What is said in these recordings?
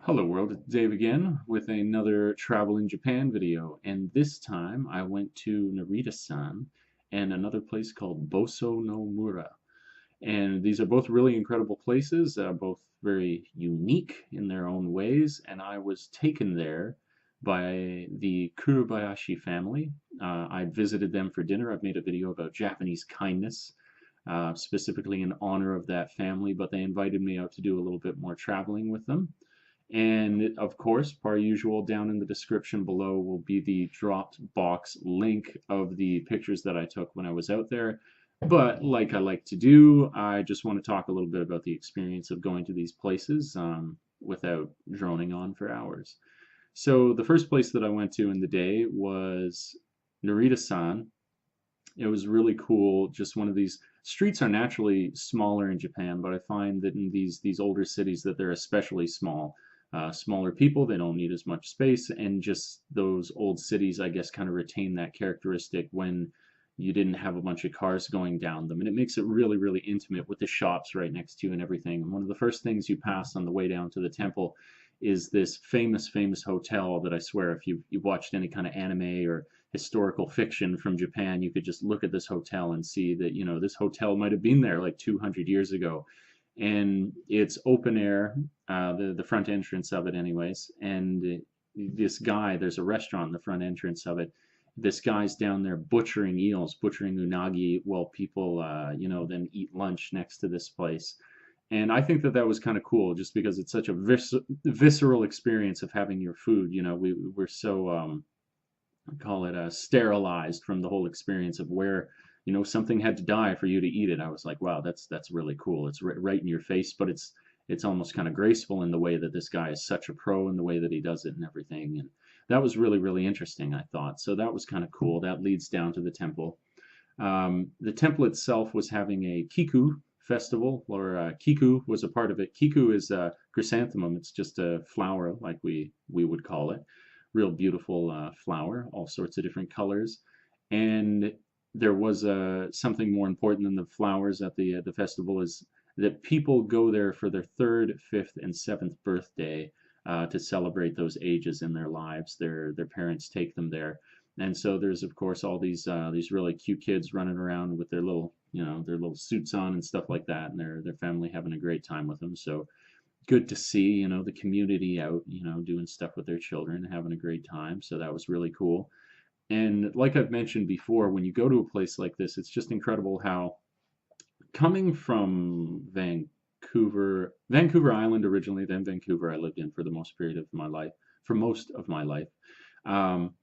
Hello world, it's Dave again with another travel in Japan video, and this time I went to Narita-san and another place called Boso-no-Mura. And these are both really incredible places, both very unique in their own ways, and I was taken there by the Kurubayashi family. I visited them for dinner. I've made a video about Japanese kindness, specifically in honor of that family, but they invited me out to do a little bit more traveling with them. And of course, per usual, down in the description below will be the dropped box link of the pictures that I took when I was out there. But like I like to do, I just want to talk a little bit about the experience of going to these places without droning on for hours. So the first place that I went to in the day was Narita-san. It was really cool. Just one of these streets are naturally smaller in Japan, but I find that in these older cities that they're especially small. Smaller people, they don't need as much space, and just those old cities, I guess, kind of retain that characteristic when you didn't have a bunch of cars going down them, and it makes it really, really intimate with the shops right next to you and everything. And one of the first things you pass on the way down to the temple is this famous hotel that I swear if you've watched any kind of anime or historical fiction from Japan, you could just look at this hotel and see that, this hotel might have been there like 200 years ago. And it's open air, the front entrance of it anyways. And this guy, there's a restaurant in the front entrance of it. This guy's down there butchering eels, butchering unagi while people, then eat lunch next to this place. And I think that that was kind of cool just because it's such a visceral experience of having your food. We're so call it sterilized from the whole experience of where something had to die for you to eat it. I was like, wow, that's really cool. It's right in your face, but it's almost kind of graceful in the way that this guy is such a pro in the way that he does it and everything. And that was really, really interesting, I thought. So that was kind of cool. That leads down to the temple. The temple itself was having a Kiku Festival, or Kiku was a part of it. Kiku is a chrysanthemum. It's just a flower, like we would call it. Real beautiful flower, all sorts of different colors. And there was something more important than the flowers at the festival is that people go there for their third, fifth, and seventh birthday to celebrate those ages in their lives. Their parents take them there, and so there's of course all these really cute kids running around with their little suits on and stuff like that, and their family having a great time with them. So good to see the community out doing stuff with their children, having a great time. So that was really cool. And like I've mentioned before, when you go to a place like this, it's just incredible how coming from Vancouver Island originally, then Vancouver, I lived in for the most period of my life, for most of my life. Um,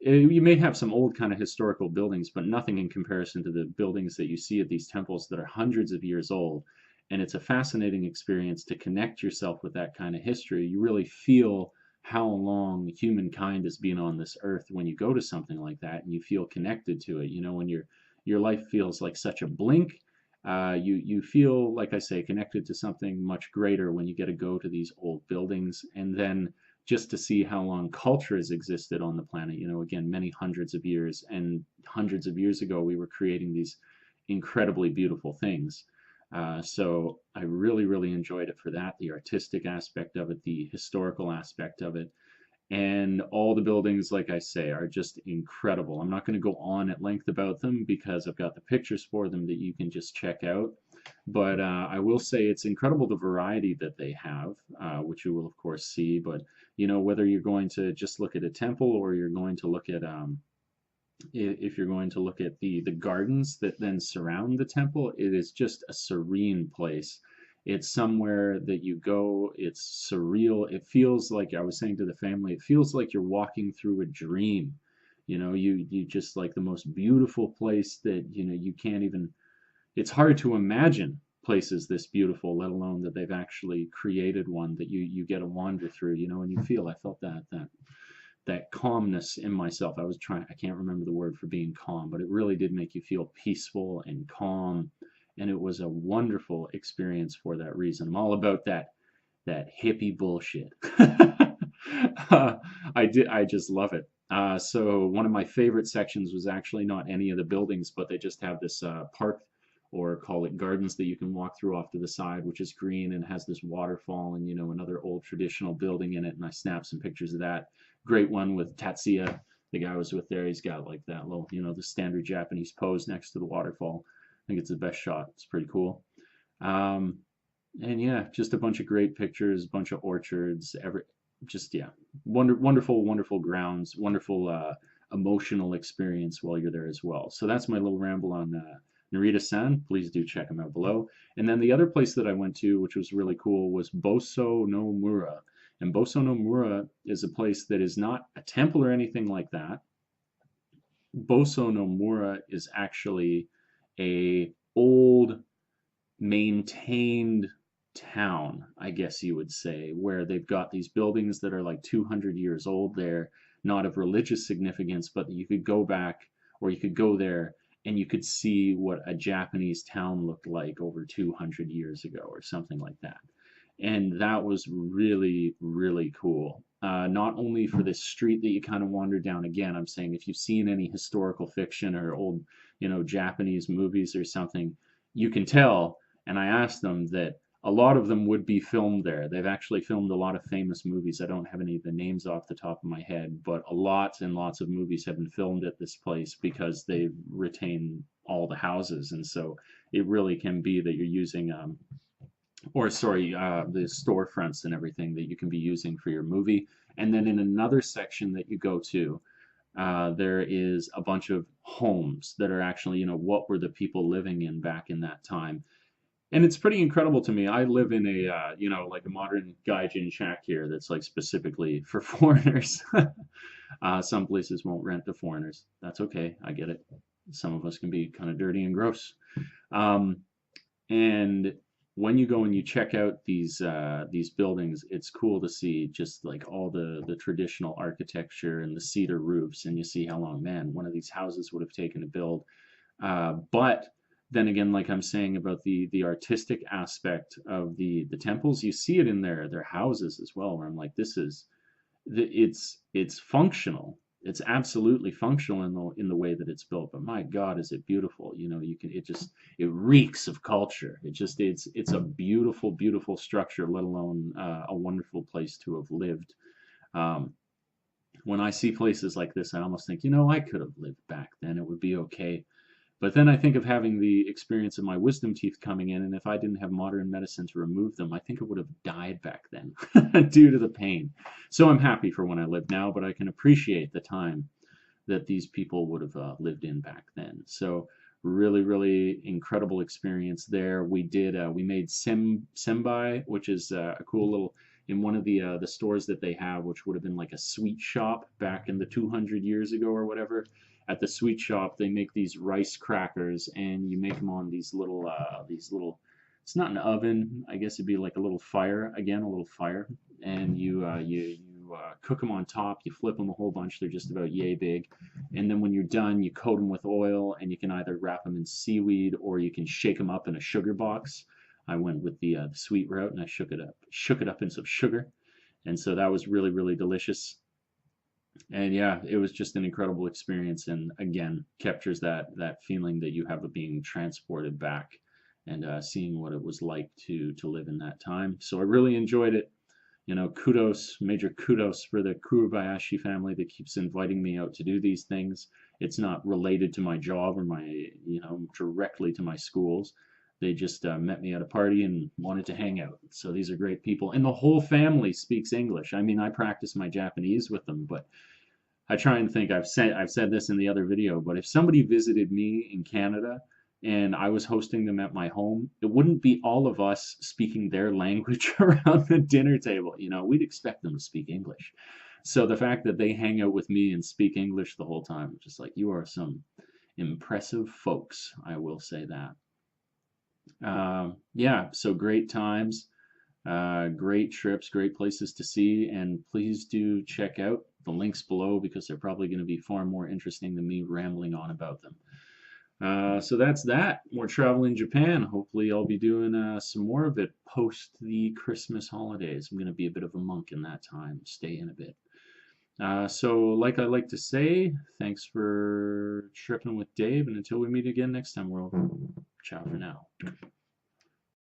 you may have some old kind of historical buildings, but nothing in comparison to the buildings that you see at these temples that are hundreds of years old. And it's a fascinating experience to connect yourself with that kind of history. You really feel how long humankind has been on this earth when you go to something like that and you feel connected to it. When your life feels like such a blink, you feel, like I say, connected to something much greater when you get to go to these old buildings, and then just to see how long culture has existed on the planet. Again, many hundreds of years, and hundreds of years ago we were creating these incredibly beautiful things. So I really, really enjoyed it for that, the artistic aspect of it, the historical aspect of it. And all the buildings, like I say, are just incredible. I'm not going to go on at length about them because I've got the pictures for them that you can just check out. But I will say it's incredible the variety that they have, which you will, of course, see. But, whether you're going to just look at a temple or you're going to look at if you're going to look at the gardens that then surround the temple, it is just a serene place. It's somewhere that you go, it's surreal. It feels like, I was saying to the family, it feels like you're walking through a dream. You just like the most beautiful place that, you can't even, it's hard to imagine places this beautiful, let alone that they've actually created one that you get to wander through, and you feel, I felt that calmness in myself. I can't remember the word for being calm, but it really did make you feel peaceful and calm. And it was a wonderful experience for that reason. I'm all about that hippie bullshit. I just love it. So one of my favorite sections was actually not any of the buildings, but they just have this park or call it gardens that you can walk through off to the side, which is green and has this waterfall and, another old traditional building in it. And I snapped some pictures of that. Great one with Tatsuya, the guy I was with there. He's got like that little, the standard Japanese pose next to the waterfall. I think it's the best shot. It's pretty cool. Um, and yeah, just a bunch of great pictures, a bunch of orchards, just yeah, wonderful, wonderful grounds, wonderful emotional experience while you're there as well. So that's my little ramble on Narita-san. Please do check them out below. And then the other place that I went to, which was really cool, was Boso-no-Mura. And Boso-no-Mura is a place that is not a temple or anything like that. Boso-no-Mura is actually a old maintained town, I guess you would say, where they've got these buildings that are like 200 years old there, not of religious significance, but you could go back or you could go there and you could see what a Japanese town looked like over 200 years ago or something like that. And that was really, really cool. Not only for this street that you kind of wander down. Again, I'm saying if you've seen any historical fiction or old, Japanese movies or something, you can tell. And I asked them that a lot of them would be filmed there. They've actually filmed a lot of famous movies. I don't have any of the names off the top of my head, but lots and lots of movies have been filmed at this place because they retain all the houses. And so it really can be that you're using the storefronts and everything that you can be using for your movie. And then in another section that you go to, there is a bunch of homes that are actually, what were the people living in back in that time. And it's pretty incredible to me. I live in a, like a modern gaijin shack here that's like specifically for foreigners. Some places won't rent to foreigners. That's okay. I get it. Some of us can be kind of dirty and gross. And when you go and you check out these buildings, it's cool to see just like all the traditional architecture and the cedar roofs, and you see how long, man, one of these houses would have taken to build. But then again, like I'm saying about the artistic aspect of the temples, you see it in their houses as well, where I'm like, it's functional. It's absolutely functional in the way that it's built, but my God, is it beautiful? It reeks of culture. It's a beautiful, beautiful structure, let alone a wonderful place to have lived. Um, when I see places like this, I almost think, I could have lived back then. It would be okay. But then I think of having the experience of my wisdom teeth coming in, and if I didn't have modern medicine to remove them, I think I would have died back then due to the pain. So I'm happy for when I live now, but I can appreciate the time that these people would have lived in back then. So really, really incredible experience there. We made senbai, which is a cool little, in one of the stores that they have, which would have been like a sweet shop back in the 200 years ago or whatever. At the sweet shop, they make these rice crackers, and you make them on these little, it's not an oven, I guess it'd be like a little fire, again, a little fire, and you cook them on top, you flip them a whole bunch, they're just about yay big, and then when you're done, you coat them with oil, and you can either wrap them in seaweed, or you can shake them up in a sugar box. I went with the sweet route, and I shook it up in some sugar, and so that was really, really delicious. And yeah, it was just an incredible experience, and again, captures that feeling that you have of being transported back and seeing what it was like to live in that time. So I really enjoyed it. Major kudos for the Kurubayashi family that keeps inviting me out to do these things. It's not related to my job or directly to my schools. They just met me at a party and wanted to hang out. So these are great people. And the whole family speaks English. I mean, I practice my Japanese with them, but I try and think, I've said this in the other video, but if somebody visited me in Canada and I was hosting them at my home, it wouldn't be all of us speaking their language around the dinner table. We'd expect them to speak English. So the fact that they hang out with me and speak English the whole time, just like, you are some impressive folks, I will say that. Yeah, so great times, great trips, great places to see, and please do check out the links below because they're probably going to be far more interesting than me rambling on about them. So that's that. More travel in Japan. Hopefully I'll be doing some more of it post the Christmas holidays. I'm going to be a bit of a monk in that time, stay in a bit. So, like I like to say, thanks for tripping with Dave, and until we meet again next time, world, ciao for now.